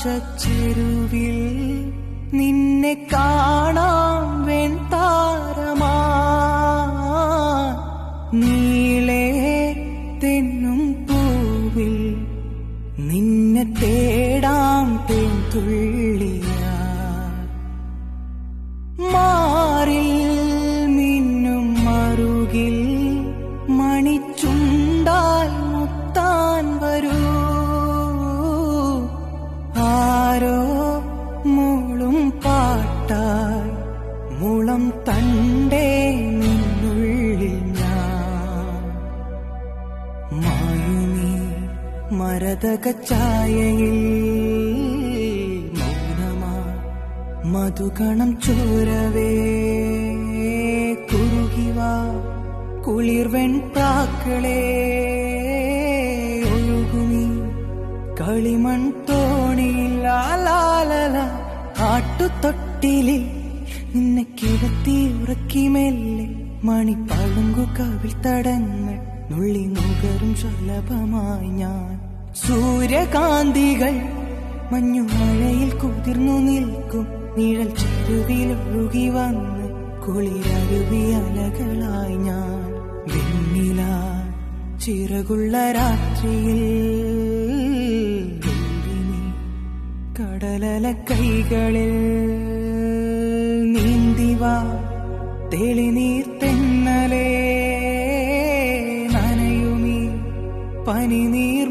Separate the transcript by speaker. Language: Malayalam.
Speaker 1: ആകാശച്ചെരുവിൽ നിന്നെ കാണാം വെൺതാരമാ നീളേ തെന്നും പൂവിൽ നിന്നെ തേടാം തേൻതുള്ളിയാ മാറിൽ മിന്നും മറുകിൽ മണിച്ചുണ്ടാൽ മുത്താൻ വരൂ ആരോ മൂളും പാട്ടായി മുളം തണ്ടേ നിന്നുള്ളിൽ ഞാൻ മായുമീ മരതകച്ചായയിൽ മൗനമാ മധുകണം ചോരവേ കുറുകിവാ കുളിർവെൺ പ്രാക്കളേ ഒഴുകുമീ കളിമൺ തോണിയിൽ ലാലാലല ആട്ടുതൊട്ടിലിൽ നിന്നെ കിടത്തി ഉറക്കി മെല്ലെ മണിപ്പളുങ്കു കവിൾ തടങ്ങൾ നുള്ളി നുകരും സുലഭമായി ഞാൻ സൂര്യകാന്തികൾ മഞ്ഞുമഴയിൽ കുതിർന്നു നിൽക്കും നിഴൽ ചെരുവിലൊഴുകി വന്ന് കുളിരരുവി അലകളായി ഞാൻ വെണ്ണില ചിറകുള്ള രാത്രിയിൽ കടലല കൈകളിൽ നീന്തിവാ തെളിനീർ തെന്നലേ നനയുമീ പനിനീർ